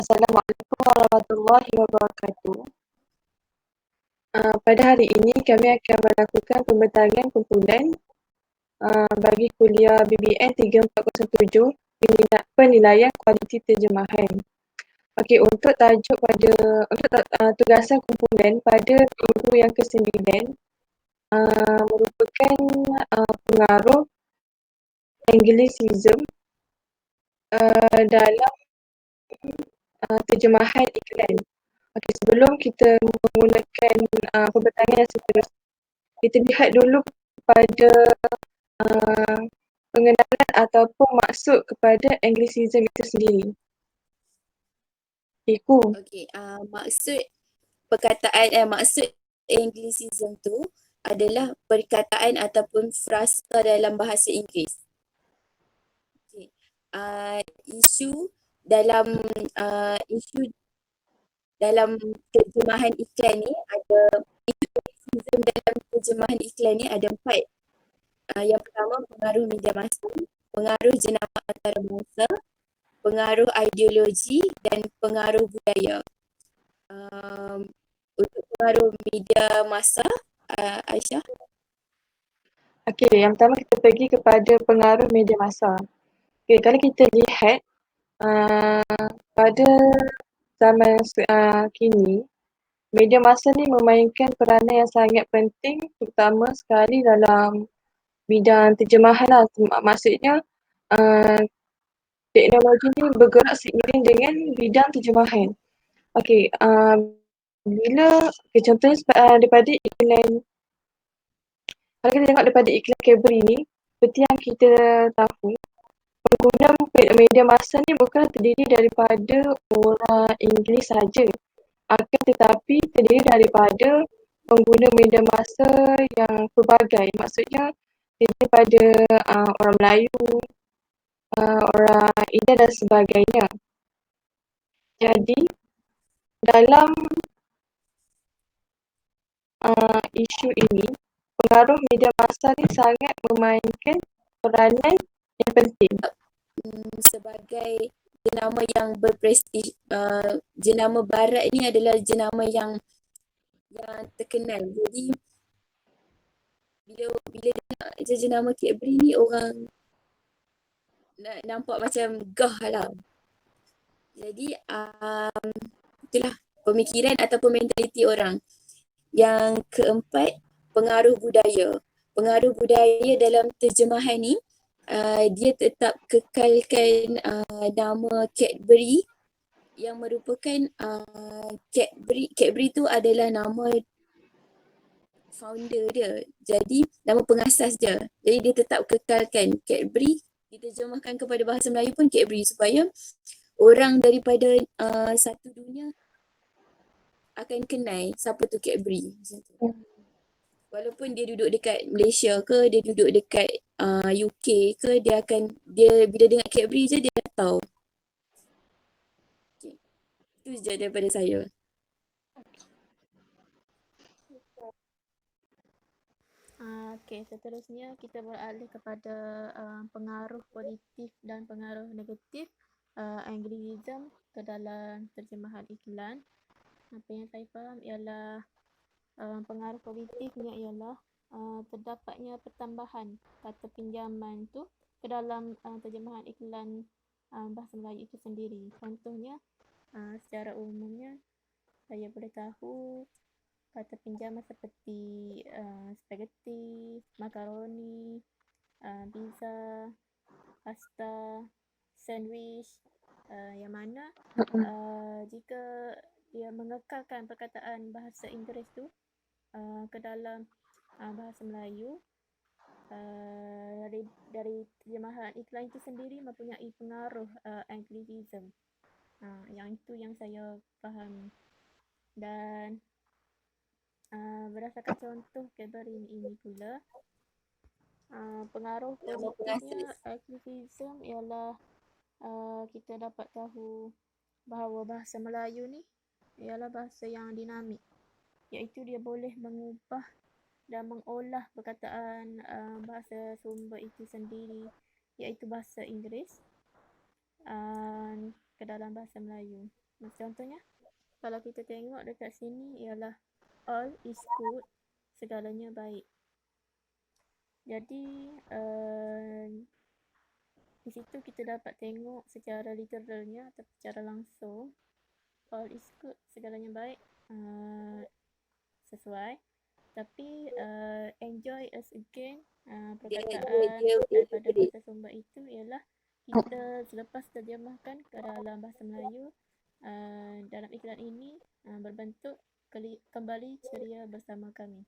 Assalamualaikum warahmatullahi wabarakatuh. Pada hari ini kami akan melakukan pembentaran kumpulan bagi kuliah BBN 3407 penilaian kualiti terjemahan. Okey, untuk tugasan kumpulan pada minggu yang ke-9 merupakan pengaruh Anglicism dalam terjemahan iklan. Okey, sebelum kita memulakan pembentaran yang seterusnya, kita lihat dulu pada pengenalan ataupun maksud kepada Anglicism itu sendiri. Iku. Okey, maksud Anglicism tu adalah perkataan ataupun frasa dalam bahasa Inggeris. Okey. Isu dalam terjemahan iklan ni ada Anglicism dalam terjemahan iklan ni ada 4. Yang pertama, pengaruh media massa, pengaruh jenama antarabangsa, pengaruh ideologi dan pengaruh budaya. Untuk pengaruh media massa, Aisyah. Okey, yang pertama kita pergi kepada pengaruh media massa. Okey, kalau kita lihat pada zaman kini, media massa ni memainkan peranan yang sangat penting terutama sekali dalam bidang terjemahan lah. Maksudnya teknologi ni bergerak seiring dengan bidang terjemahan. Okey, contohnya daripada iklan, kalau kita tengok daripada iklan Cadbury ni, seperti yang kita tahu, pengguna media massa ni bukan terdiri daripada orang Inggeris saja, akan tetapi terdiri daripada pengguna media massa yang pelbagai. Maksudnya daripada orang Melayu, orang India dan sebagainya. Jadi dalam isu ini, pengaruh media massa ni sangat memainkan peranan yang penting. Sebagai jenama yang berprestij, jenama barat ni adalah jenama yang terkenal. Jadi bila dengar jenama Cadbury ni, orang nampak macam gah lah. Jadi itulah pemikiran ataupun mentaliti orang. Yang keempat, pengaruh budaya. Pengaruh budaya dalam terjemahan ni, dia tetap kekalkan nama Cadbury yang merupakan Cadbury tu adalah nama founder dia. Jadi nama pengasas dia. Jadi dia tetap kekalkan Cadbury, diterjemahkan kepada bahasa Melayu pun Cadbury, supaya orang daripada satu dunia akan kenal siapa tu Cadbury. Walaupun dia duduk dekat Malaysia ke, dia duduk dekat UK ke, dia bila dengar Cadbury je dia dah tahu. Okay. Itu je daripada saya. Okey, seterusnya kita beralih kepada pengaruh positif dan pengaruh negatif Anglicism ke dalam terjemahan iklan. Apa yang saya faham ialah pengaruh positifnya ialah terdapatnya pertambahan kata pinjaman tu ke dalam terjemahan iklan bahasa Melayu itu sendiri. Contohnya, secara umumnya saya boleh tahu kata pinjaman seperti spaghetti, makaroni, pizza, pasta, sandwich, yang mana jika dia mengekalkan perkataan bahasa Inggeris tu ke dalam bahasa Melayu, dari terjemahan iklan itu sendiri mempunyai pengaruh Anglicism. Yang itu yang saya fahami. Dan berdasarkan contoh Cadbury ini pula, pengaruh positifnya Anglicism ialah kita dapat tahu bahawa bahasa Melayu ni ialah bahasa yang dinamik, iaitu dia boleh mengubah dan mengolah perkataan bahasa sumber itu sendiri, iaitu bahasa Inggeris, ke dalam bahasa Melayu. Contohnya, kalau kita tengok dekat sini ialah all is good, segalanya baik. Jadi di situ kita dapat tengok secara literalnya atau secara langsung all is good, segalanya baik, sesuai. Tapi enjoy us again, perkataan daripada bahasa Sumba itu ialah kita selepas terjemahkan ke dalam bahasa Melayu, dalam iklan ini berbentuk kembali ceria bersama kami.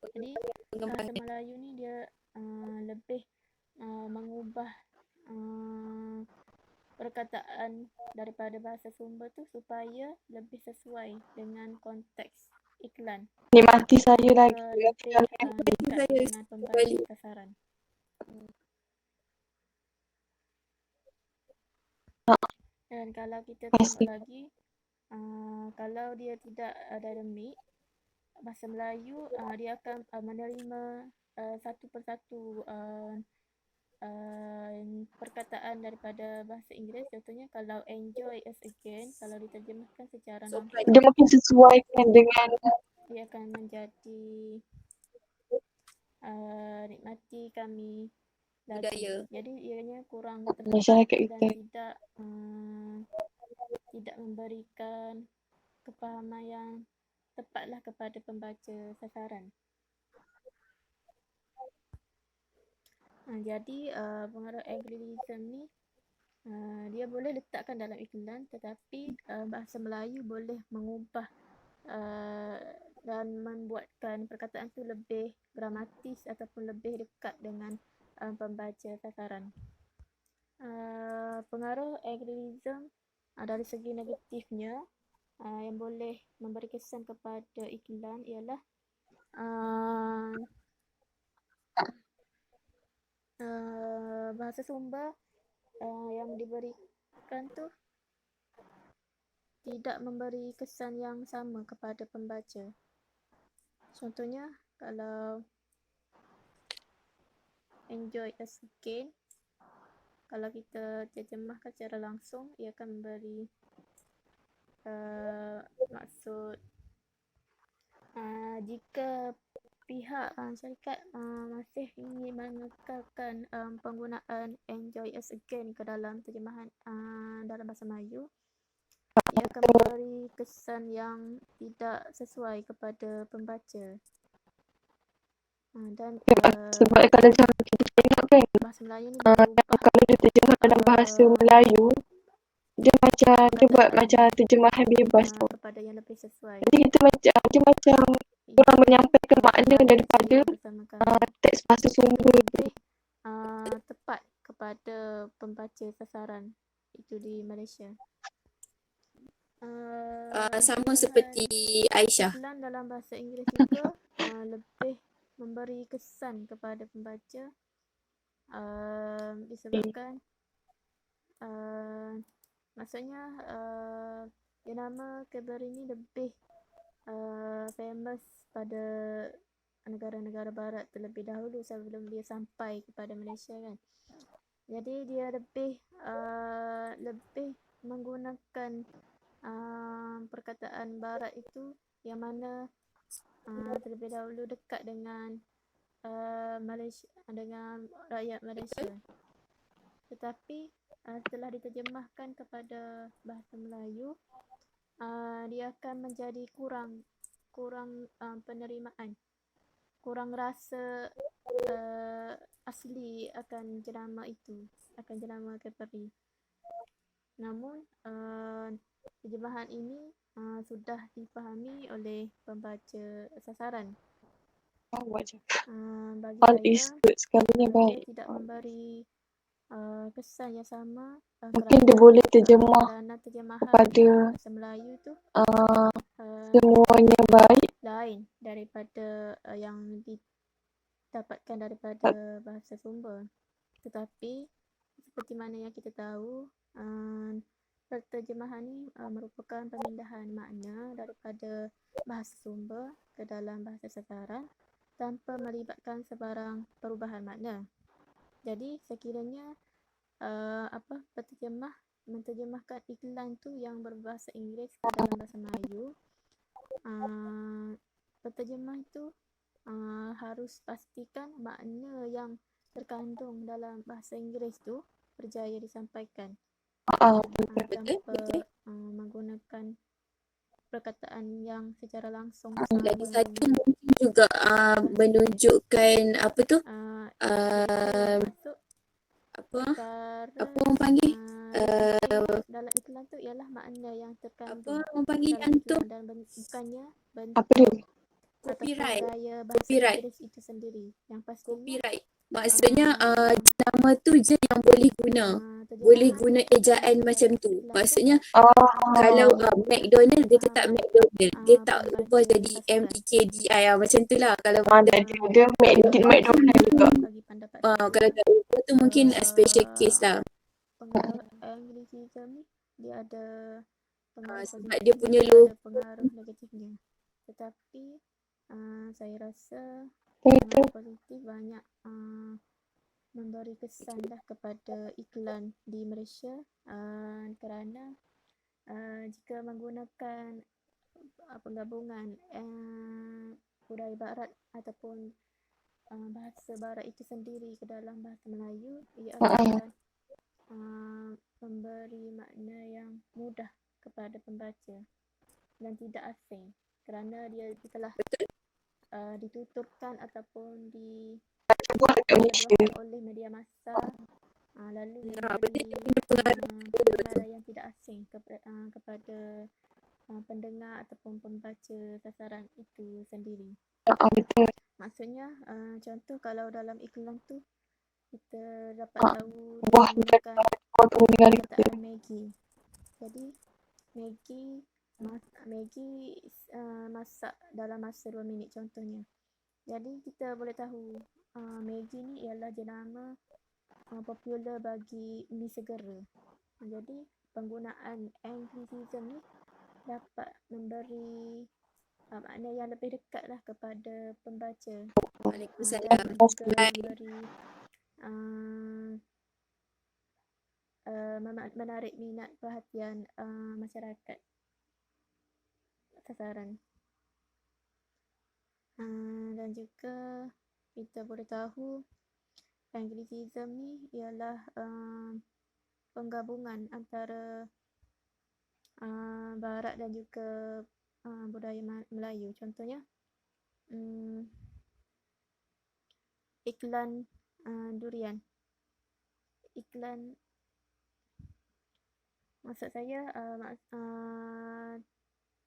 Jadi bahasa Melayu ni dia lebih mengubah perkataan daripada bahasa Sumba tu supaya lebih sesuai dengan konteks iklan. Nikmati saya lagi. Lebih dekat dengan pembaca sasaran. Dan kalau kita tengok lagi, kalau dia tidak dynamic, bahasa Melayu dia akan menerima satu persatu perkataan daripada bahasa Inggeris. Contohnya kalau enjoy us again, kalau diterjemahkan secara langsung, Dia mungkin sesuaikan dengan dia akan menjadi nikmati kami lagi. Jadi ianya kurang tepat masyarakat dan kita. tidak memberikan kepahaman yang tepatlah kepada pembaca sasaran. Jadi pengaruh Anglicism ni dia boleh letakkan dalam iklan, tetapi bahasa Melayu boleh mengubah dan membuatkan perkataan tu lebih gramatis ataupun lebih dekat dengan pembaca sasaran. Pengaruh Anglicism dari segi negatifnya yang boleh memberi kesan kepada iklan ialah bahasa Sumba yang diberikan tu tidak memberi kesan yang sama kepada pembaca. Contohnya, kalau enjoy us again, kalau kita terjemahkan secara langsung, ia akan memberi maksud jika pihak syarikat masih ingin mengekalkan penggunaan enjoy us again ke dalam terjemahan dalam bahasa Melayu, ia akan memberi kesan yang tidak sesuai kepada pembaca. Dan sebab kalau kita tengok kan, bahasa Melayu ni berubah. kalau dia terjemah dalam bahasa Melayu, dia buat macam terjemahan bebas tu. Kepada yang lebih sesuai. Jadi kita dia macam kurang menyampaikan makna daripada teks bahasa Sumba tu. Tepat kepada pembaca sasaran itu di Malaysia. Sama seperti Aisyah. Iklan dalam bahasa Inggeris juga lebih memberi kesan kepada pembaca disebabkan maksudnya nama Cadbury ni lebih famous pada negara-negara barat terlebih dahulu sebelum dia sampai kepada Malaysia kan. Jadi dia lebih menggunakan perkataan barat itu yang mana terlebih dahulu dekat dengan Malaysia, dengan rakyat Malaysia. Tetapi setelah diterjemahkan kepada bahasa Melayu, dia akan menjadi kurang penerimaan, kurang rasa asli akan jenama itu, akan jenama Cadbury. Namun terjemahan ini sudah dipahami oleh pembaca sasaran. Bagi All is good, segalanya dia baik. tidak memberi kesan yang sama. Mungkin dia boleh terjemah kerana terjemahan kepada bahasa Melayu tu semuanya baik. lain daripada yang didapatkan daripada bahasa Sumba. Tetapi seperti mana yang kita tahu, terjemahan ni merupakan pemindahan makna daripada bahasa Sumba ke dalam bahasa sasaran tanpa melibatkan sebarang perubahan makna. Jadi sekiranya penterjemah menterjemahkan iklan tu yang berbahasa Inggeris ke dalam bahasa Melayu, penterjemah itu harus pastikan makna yang terkandung dalam bahasa Inggeris tu berjaya disampaikan tanpa menggunakan perkataan yang secara langsung Lagi satu melalui mungkin juga menunjukkan apa tu? masuk Apa perkara orang panggil? yang dalam iklan tu ialah makna yang Apa terkandung orang panggil dalam yang tu? iklan dan bukannya Apa dia? bentuk ataupun Copyright. gaya bahasa Copyright. Inggeris itu sendiri. Yang pastinya Copyright. Maksudnya nama tu je yang boleh guna. Boleh guna ejaan macam tu. Maksudnya kalau McDonald dia tetap McDonald. Dia tak ubah jadi MEKDI macam tu lah. Kalau Dia McDonald juga. bagi pendapat kalau tak ubah tu mungkin special case lah. pengaruh Anglicism ni dia ada pengaruh Sebab positif dia dan punya juga logo. ada pengaruh negatifnya. Tetapi saya rasa Itu. pengaruh positif banyak memberi kesan dah kepada iklan di Malaysia kerana jika menggunakan penggabungan budaya barat ataupun bahasa barat itu sendiri ke dalam bahasa Melayu, ia akan memberi makna yang mudah kepada pembaca dan tidak asing kerana dia telah dituturkan ataupun disebarkan oleh media massa lalu memberi pengaruh yang tidak asing kepada pendengar ataupun pembaca sasaran itu sendiri. Betul. Maksudnya contoh kalau dalam iklan tu kita dapat tahu Wah, menggunakan untuk mendengar itu. perkataan Maggi. Jadi Maggi masak dalam masa 2 minit contohnya. Jadi kita boleh tahu Maggi ni ialah jenama popular bagi mi segera. Jadi penggunaan Anglicism ni dapat memberi makna yang lebih dekat lah kepada pembaca. Waalaikumsalam. Memberi menarik minat perhatian masyarakat sasaran. Dan juga kita boleh tahu Anglicism ni ialah penggabungan antara barat dan juga budaya Melayu. Contohnya iklan durian. Iklan maksud saya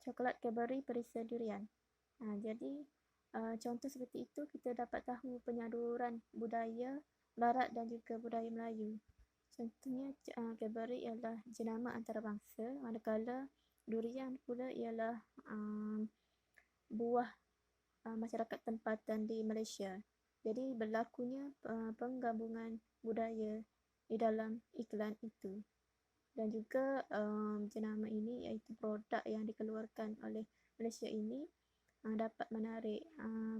coklat Cadbury perisa durian. Jadi contoh seperti itu kita dapat tahu penyaduran budaya barat dan juga budaya Melayu. Contohnya Cadbury ialah jenama antarabangsa, manakala durian pula ialah buah masyarakat tempatan di Malaysia. Jadi berlakunya penggabungan budaya di dalam iklan itu. Dan juga jenama ini iaitu produk yang dikeluarkan oleh Malaysia ini dapat menarik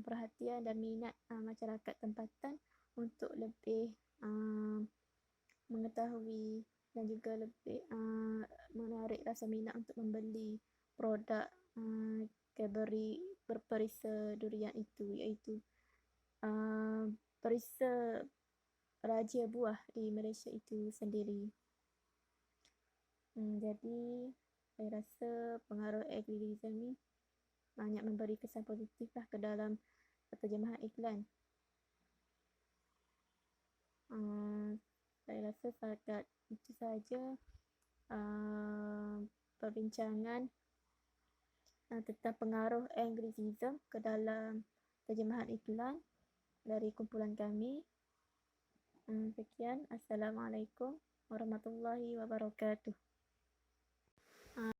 perhatian dan minat masyarakat tempatan untuk lebih mengetahui dan juga lebih menarik rasa minat untuk membeli produk Cadbury berperisa durian itu, iaitu perisa raja buah di Malaysia itu sendiri. Jadi saya rasa pengaruh Anglicism ni banyak memberi kesan positif lah ke dalam terjemahan iklan. Saya rasa setakat itu saja perbincangan tentang pengaruh Anglicism ke dalam terjemahan iklan dari kumpulan kami. Sekian. Assalamualaikum warahmatullahi wabarakatuh.